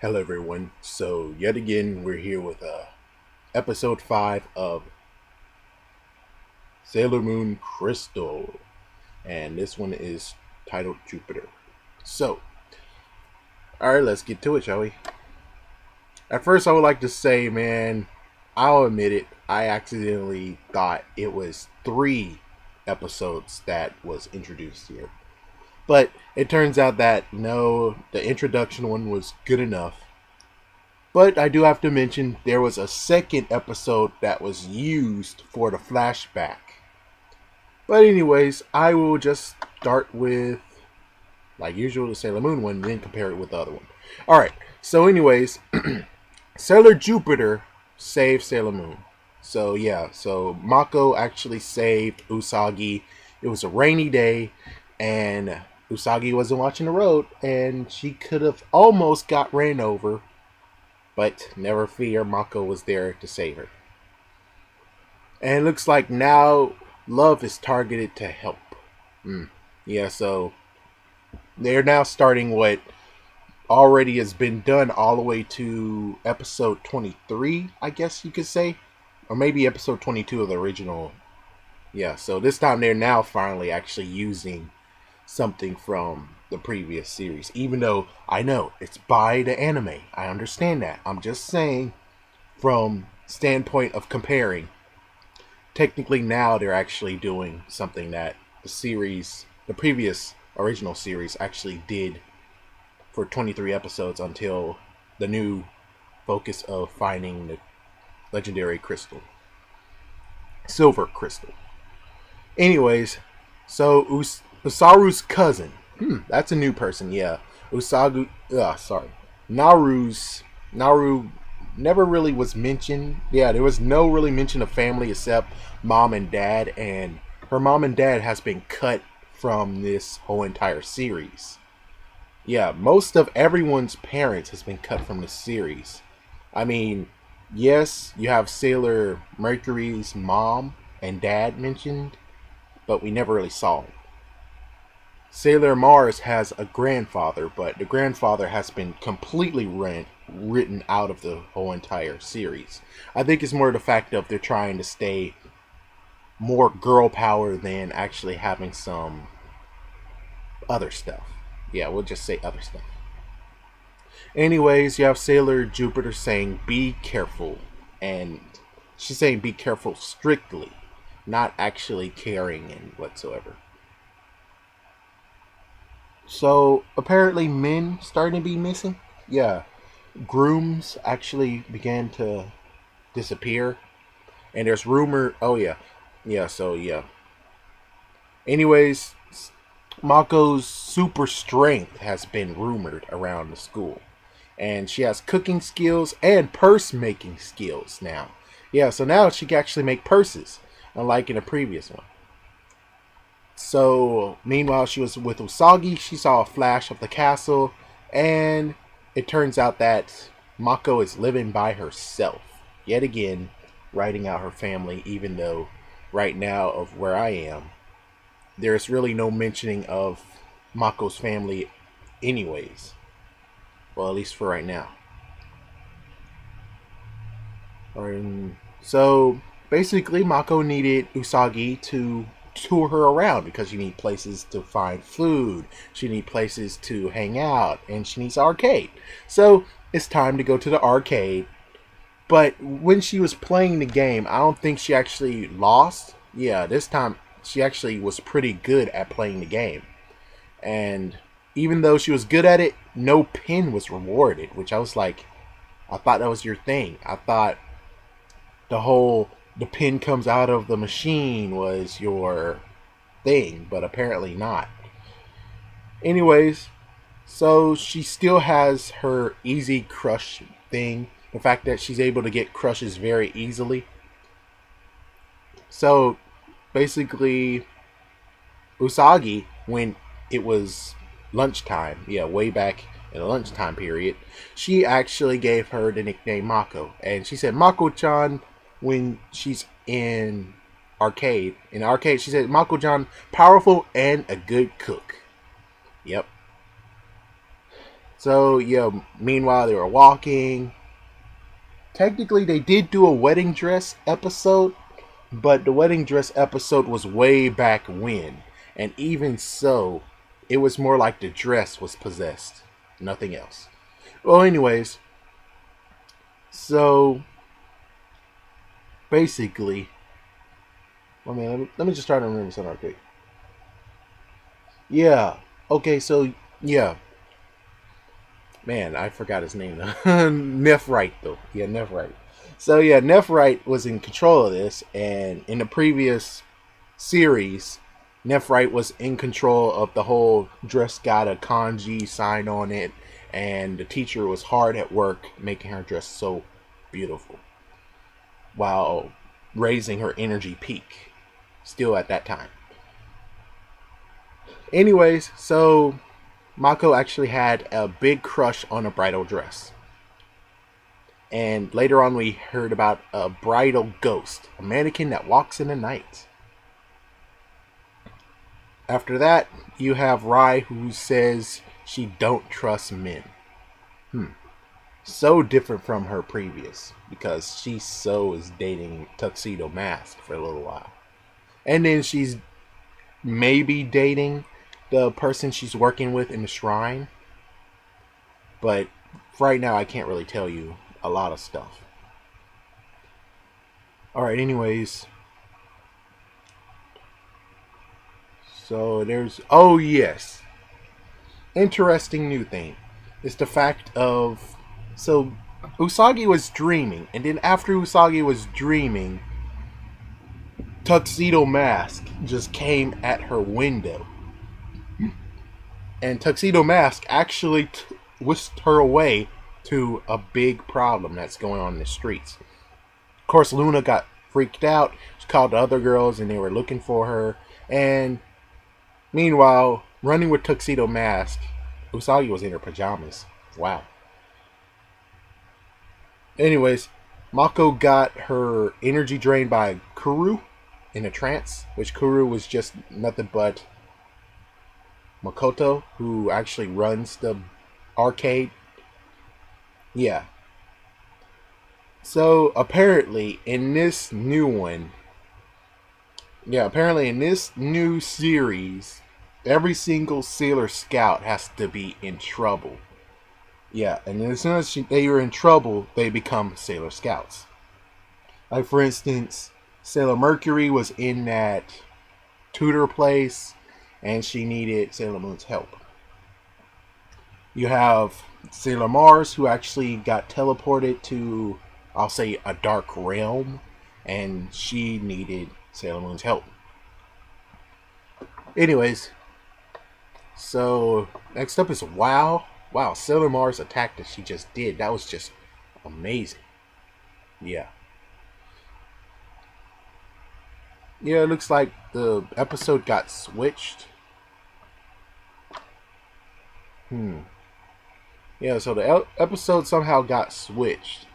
Hello everyone. So yet again we're here with episode 5 of Sailor Moon Crystal. And this one is titled Jupiter. So, alright, let's get to it, shall we? At first I would like to say, man, I'll admit it, I accidentally thought it was 3 episodes that was introduced here. But it turns out that no, the introduction one was good enough. But I do have to mention there was a second episode that was used for the flashback. But anyways, I will just start with, like usual, the Sailor Moon one, then compare it with the other one. Alright, so anyways, Sailor Jupiter saved Sailor Moon. So yeah, so Mako actually saved Usagi. It was a rainy day, and Usagi wasn't watching the road, and she could have almost got ran over. But never fear, Mako was there to save her. And it looks like now love is targeted to help. Yeah, so they're now starting what already has been done all the way to episode 23, I guess you could say. Or maybe episode 22 of the original. Yeah, so this time they're now finally actually using something from the previous series, even though I know it's by the anime. I understand that. I'm just saying from standpoint of comparing, technically now they're actually doing something that the previous original series actually did for 23 episodes until the new focus of finding the legendary crystal, silver crystal. Anyways, so Usaru's cousin. That's a new person, yeah. Naru never really was mentioned. Yeah, there was no really mention of family except mom and dad, and her mom and dad has been cut from this whole entire series. Yeah, most of everyone's parents has been cut from the series. I mean, yes, you have Sailor Mercury's mom and dad mentioned, but we never really saw him. Sailor Mars has a grandfather, but the grandfather has been completely written out of the whole entire series. I think it's more the fact of they're trying to stay more girl power than actually having some other stuff. Yeah, we'll just say other stuff. Anyways, you have Sailor Jupiter saying, be careful. And she's saying be careful strictly, not actually caring and whatsoever. So apparently men starting to be missing. Yeah, grooms actually began to disappear, and there's rumor. Oh yeah. So yeah. Anyways, Mako's super strength has been rumored around the school, and she has cooking skills and purse making skills now. Yeah, so now she can actually make purses, unlike in the previous one. So, meanwhile, she was with Usagi. She saw a flash of the castle, and it turns out that Mako is living by herself. Yet again, writing out her family, even though right now, of where I am, there's really no mentioning of Mako's family anyways. Well, at least for right now. So, basically, Mako needed Usagi to tour her around because you need places to find food, she needs places to hang out, and she needs arcade. So it's time to go to the arcade. But when she was playing the game, I don't think she actually lost. Yeah, this time she actually was pretty good at playing the game. And even though she was good at it, no pin was rewarded, which I was like, I thought that was your thing. I thought the pin comes out of the machine was your thing, but apparently not. Anyways, so she still has her easy crush thing. The fact that she's able to get crushes very easily. So basically, Usagi, when it was lunchtime, yeah, way back in the lunchtime period, she actually gave her the nickname Mako. And she said, Mako-chan, when she's in the arcade, she said, Mako-chan, powerful and a good cook. Yep. So yeah, meanwhile they were walking. Technically, they did do a wedding dress episode, but the wedding dress episode was way back when. And even so, it was more like the dress was possessed. Nothing else. Well, anyways, so basically, let me just try to remember something real quick. Yeah. Okay, so yeah. Man, I forgot his name though. Nephrite though. Yeah, Nephrite. So yeah, Nephrite was in control of this, and in the previous series, Nephrite was in control of the whole dress, got a kanji sign on it, and the teacher was hard at work making her dress so beautiful while raising her energy peak still at that time. Anyways, so Mako actually had a big crush on a bridal dress. And later on we heard about a bridal ghost, a mannequin that walks in the night. After that, you have Rai, who says she don't trust men. So different from her previous, because she so is dating Tuxedo Mask for a little while. And then she's maybe dating the person she's working with in the shrine. But right now I can't really tell you a lot of stuff. Alright, anyways. So there's... Oh, yes. Interesting new thing. It's the fact of... So, Usagi was dreaming. And then after Usagi was dreaming, Tuxedo Mask just came at her window. And Tuxedo Mask actually whisked her away to a big problem that's going on in the streets. Of course, Luna got freaked out. She called the other girls and they were looking for her. And meanwhile, running with Tuxedo Mask, Usagi was in her pajamas. Wow. Anyways, Mako got her energy drained by Kuru in a trance, which Kuru was just nothing but MAKOTO, who actually runs the arcade. Yeah. So apparently in this new one, apparently in this new series, every single Sailor Scout has to be in trouble. Yeah, and as soon as they are in trouble, they become Sailor Scouts. Like for instance, Sailor Mercury was in that tutor place, and she needed Sailor Moon's help. You have Sailor Mars, who actually got teleported to, I'll say, a dark realm, and she needed Sailor Moon's help. Anyways, so next up is WoW. Wow, Sailor Mars attack that she just did. That was just amazing. Yeah. Yeah, it looks like the episode got switched. Yeah, so the episode somehow got switched.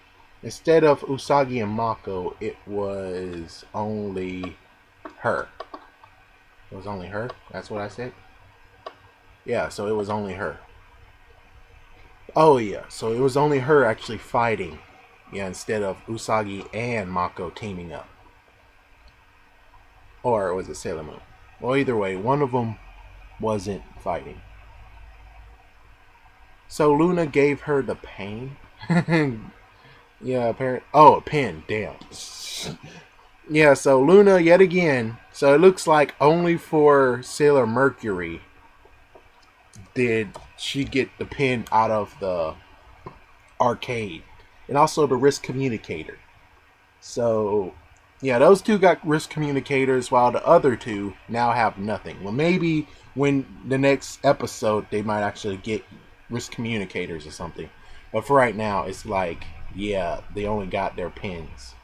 Instead of Usagi and Mako, it was only her. It was only her? That's what I said? Yeah, so it was only her. Oh yeah, so it was only her actually fighting. Yeah, instead of Usagi and Mako teaming up. Or was it Sailor Moon? Well, either way, one of them wasn't fighting. So Luna gave her the pain. Yeah, apparently. Oh, a pin. Damn. Yeah, so Luna yet again. So it looks like only for Sailor Mercury did she get the pin out of the arcade. And also the wrist communicator. So, yeah, those two got wrist communicators while the other two now have nothing. Well, maybe when the next episode they might actually get wrist communicators or something. But for right now, it's like, yeah, they only got their pins.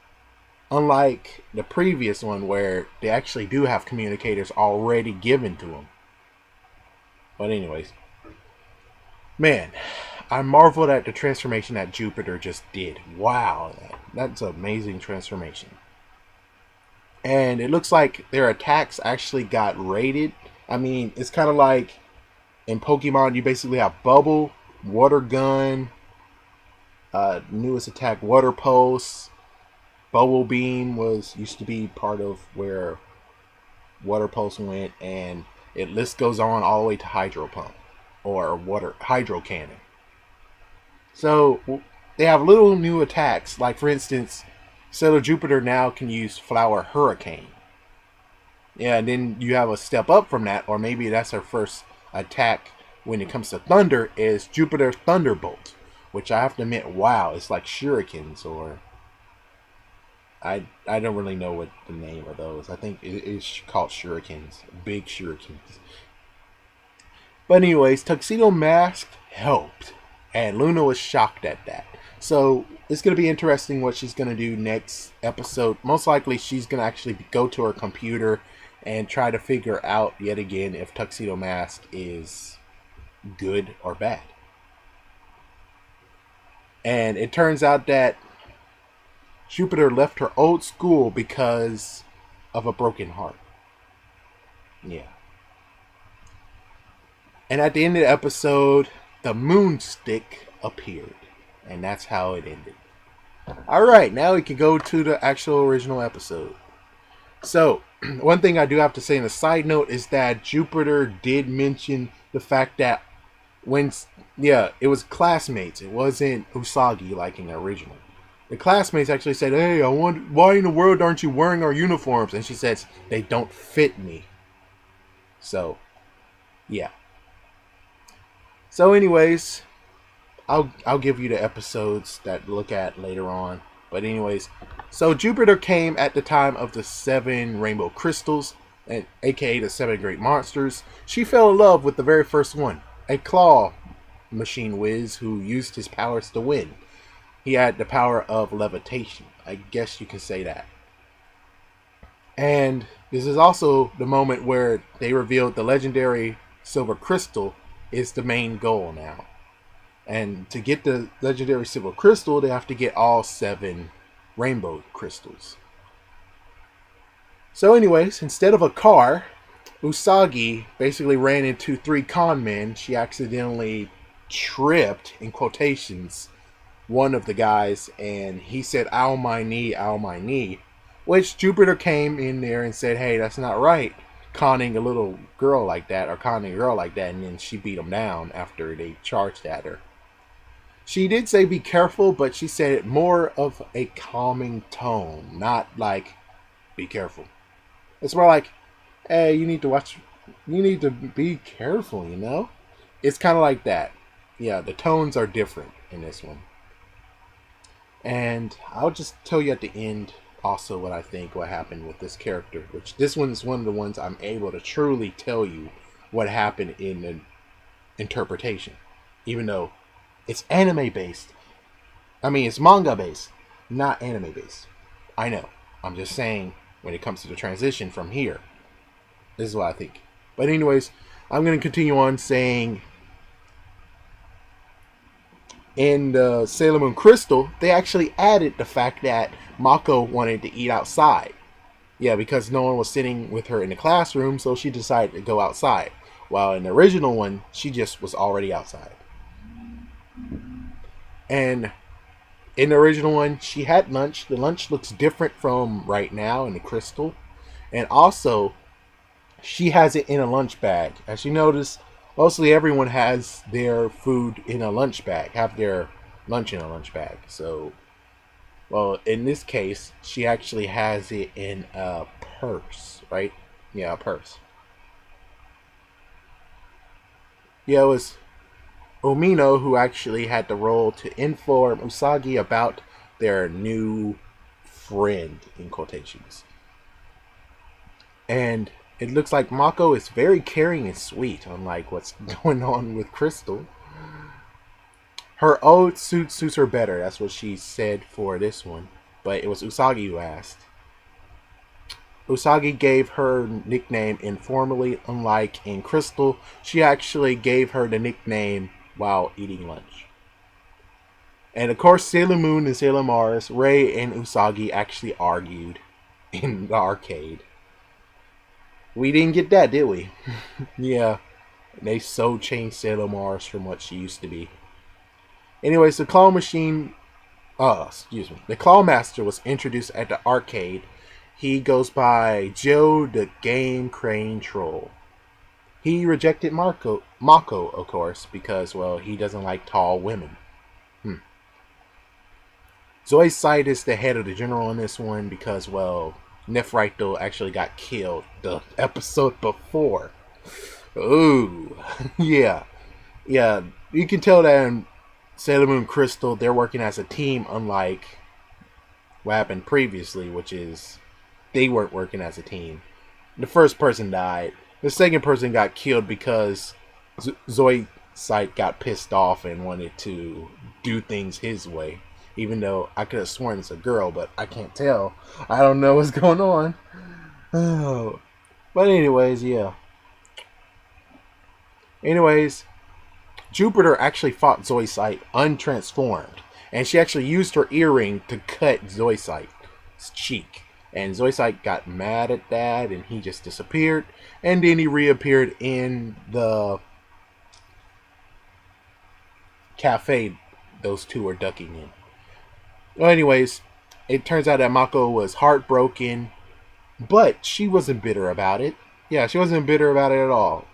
Unlike the previous one where they actually do have communicators already given to them. But anyways. Man, I marveled at the transformation that Jupiter just did. Wow, that's an amazing transformation. And it looks like their attacks actually got rated. I mean, it's kind of like in Pokemon, you basically have Bubble, water gun, newest attack, water pulse, bubble beam used to be part of where water pulse went, and it list goes on all the way to hydro pump or water hydro cannon. So they have little new attacks, like for instance, Sailor Jupiter now can use Flower Hurricane. Yeah, and then you have a step up from that, or maybe that's her first attack when it comes to thunder, is Jupiter Thunderbolt, which I have to admit, wow, it's like shurikens, or I don't really know what the name of those. I think it's called shurikens, big shurikens. But anyways, Tuxedo Mask helped, and Luna was shocked at that. So it's going to be interesting what she's going to do next episode. Most likely she's going to actually go to her computer and try to figure out yet again if Tuxedo Mask is good or bad. And it turns out that Jupiter left her old school because of a broken heart. Yeah. And at the end of the episode, the moon stick appeared. And that's how it ended. Alright, now we can go to the actual original episode. So, one thing I do have to say in a side note is that Jupiter did mention the fact that it was classmates. It wasn't Usagi like in the original. The classmates actually said, "Hey, why in the world aren't you wearing our uniforms?" And she says, "They don't fit me." So, yeah. So anyways, I'll give you the episodes that to look at later on. But anyways, so Jupiter came at the time of the 7 rainbow crystals, and aka the 7 great monsters. She fell in love with the very first one, a claw machine whiz who used his powers to win. He had the power of levitation. I guess you can say that. And this is also the moment where they revealed the legendary silver crystal is the main goal now. And to get the legendary silver crystal, they have to get all 7 rainbow crystals. So anyways, instead of a car, Usagi basically ran into 3 con men. She accidentally tripped, in quotations, one of the guys, and he said, "Ow my knee, ow my knee," which Jupiter came in there and said, "Hey, that's not right, conning a little girl like that," or conning a girl like that, and then she beat him down after they charged at her. She did say be careful, but she said it more of a calming tone, not like be careful. It's more like, hey, you need to be careful, you know? It's kind of like that. Yeah, the tones are different in this one. And I'll just tell you at the end also what I think what happened with this character, which this one's one of the ones I'm able to truly tell you what happened in the interpretation, even though it's anime based. I mean, it's manga based, not anime based. I know. I'm just saying when it comes to the transition from here, this is what I think. But anyways, I'm going to continue on saying in the Sailor Moon Crystal, they actually added the fact that Mako wanted to eat outside. Yeah, because no one was sitting with her in the classroom, so she decided to go outside. While in the original one, she just was already outside. And in the original one, she had lunch. The lunch looks different from right now in the Crystal. And also, she has it in a lunch bag. As you notice, mostly everyone has their food in a lunch bag, have their lunch in a lunch bag. So, well, in this case, she actually has it in a purse, right? Yeah, a purse. Yeah, it was Omino who actually had the role to inform Usagi about their new friend, in quotations. And it looks like Mako is very caring and sweet, unlike what's going on with Crystal. Her old suit suits her better, that's what she said for this one. But it was Usagi who asked. Usagi gave her nickname informally, unlike in Crystal. She actually gave her the nickname while eating lunch. And of course, Sailor Moon and Sailor Mars, Ray and Usagi actually argued in the arcade. We didn't get that, did we? Yeah, they so changed Sailor Mars from what she used to be. Anyways, the claw machine, excuse me, the claw master was introduced at the arcade. He goes by Joe the Game Crane Troll. He rejected Mako, of course, because, well, he doesn't like tall women. Zoe Sight is the head of the general in this one because, well, Nephrito actually got killed the episode before. Ooh, yeah. Yeah, you can tell that in Sailor Moon Crystal, they're working as a team, unlike what happened previously, which is they weren't working as a team. The first person died. The second person got killed because Zoe Sight got pissed off and wanted to do things his way. Even though I could have sworn it's a girl, but I can't tell. I don't know what's going on. Oh. But anyways, yeah. Anyways, Jupiter actually fought Zoe Sight untransformed. And she actually used her earring to cut Zoe Sight's cheek. And Zoe Sight got mad at that, and he just disappeared. And then he reappeared in the cafe those two were ducking in. Well, anyways, it turns out that Mako was heartbroken, but she wasn't bitter about it. Yeah, she wasn't bitter about it at all.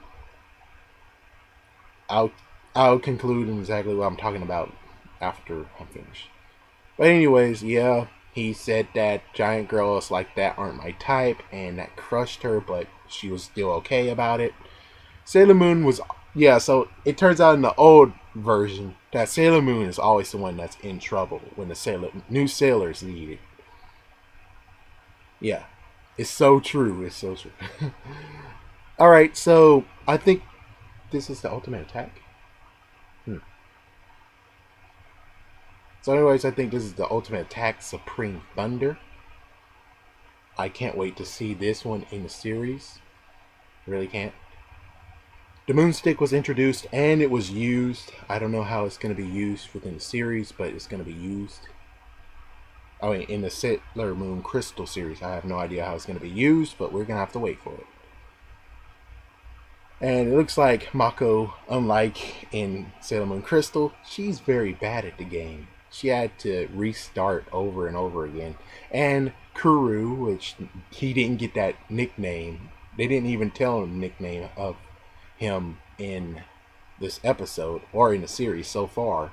I'll conclude exactly what I'm talking about after I'm finished. But anyways, yeah, he said that giant girls like that aren't my type, and that crushed her, but she was still okay about it. Sailor Moon was, yeah, so it turns out in the old version that Sailor Moon is always the one that's in trouble when the new sailors need it. Yeah, it's so true. It's so true. Alright, so I think this is the ultimate attack. So anyways, I think this is the ultimate attack, Supreme Thunder. I can't wait to see this one in the series. Really can't. The Moonstick was introduced and it was used. I don't know how it's going to be used within the series, but it's going to be used. I mean, in the Sailor Moon Crystal series, I have no idea how it's going to be used, but we're going to have to wait for it. And it looks like Mako, unlike in Sailor Moon Crystal, she's very bad at the game. She had to restart over and over again. And Kuru, which he didn't get that nickname. They didn't even tell him the nickname of him in this episode or in the series so far.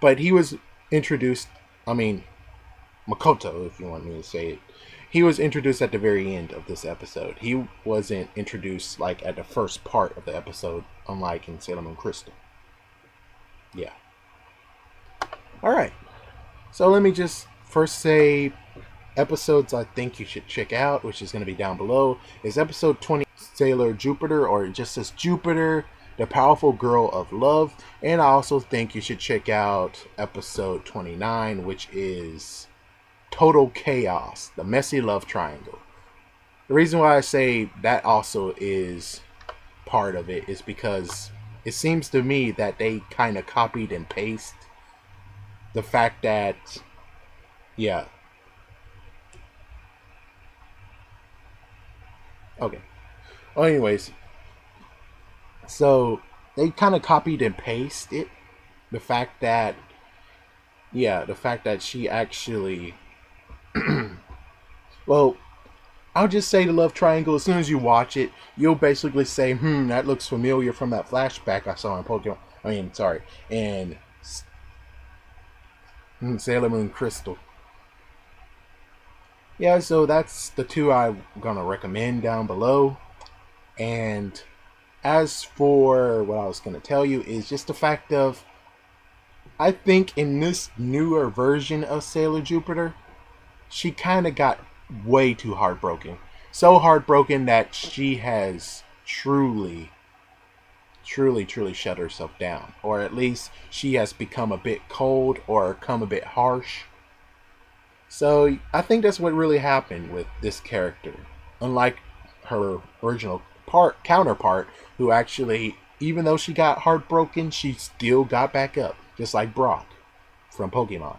But he was introduced, I mean, Makoto, if you want me to say it. He was introduced at the very end of this episode. He wasn't introduced like at the first part of the episode, unlike in Sailor Moon Crystal. Yeah. Alright. So let me just first say episodes I think you should check out, which is going to be down below, is episode 20, Sailor Jupiter, or it just says Jupiter, the Powerful Girl of Love. And I also think you should check out episode 29, which is Total Chaos, the Messy Love Triangle. The reason why I say that also is part of it is because it seems to me that they kind of copied and pasted the fact that, yeah. Okay. Well, anyways, so they kind of copied and pasted it. The fact that, yeah, the fact that she actually, well, I'll just say the love triangle. As soon as you watch it, you'll basically say, that looks familiar from that flashback I saw in Pokemon. I mean, sorry, and Sailor Moon Crystal. Yeah, so that's the two I'm gonna recommend down below. And as for what I was gonna tell you is just the fact of, I think in this newer version of Sailor Jupiter, she kind of got way too heartbroken. So heartbroken that she has truly shut herself down. Or at least she has become a bit cold or become a bit harsh. So I think that's what really happened with this character. Unlike her original counterpart, who actually, even though she got heartbroken, she still got back up. Just like Brock from Pokemon.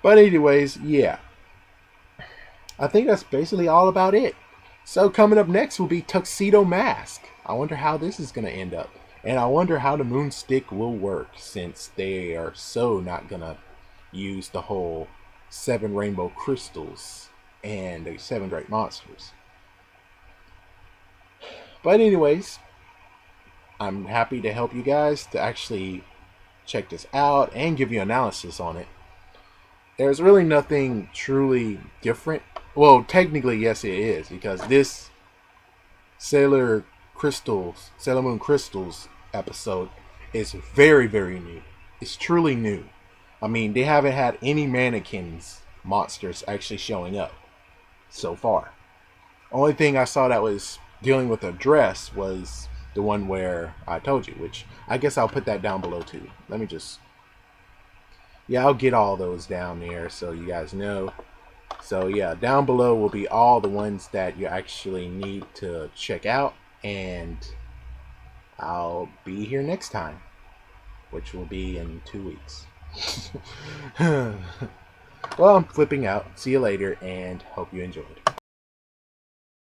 But anyways, yeah. I think that's basically all about it. So coming up next will be Tuxedo Mask. I wonder how this is going to end up. And I wonder how the moon stick will work, since they are so not gonna use the whole 7 rainbow crystals and the 7 great monsters. But anyways, I'm happy to help you guys to actually check this out and give you analysis on it. There's really nothing truly different. Well, technically, yes, it is, because this Sailor Moon Crystals episode is very, very new. It's truly new. I mean, they haven't had any mannequins monsters actually showing up so far. Only thing I saw that was dealing with a dress was the one where I told you, which I guess I'll put that down below too. Let me just... Yeah, I'll get all those down there so you guys know. So yeah, down below will be all the ones that you actually need to check out. And I'll be here next time, which will be in 2 weeks. Well, I'm flipping out. See you later, and hope you enjoyed.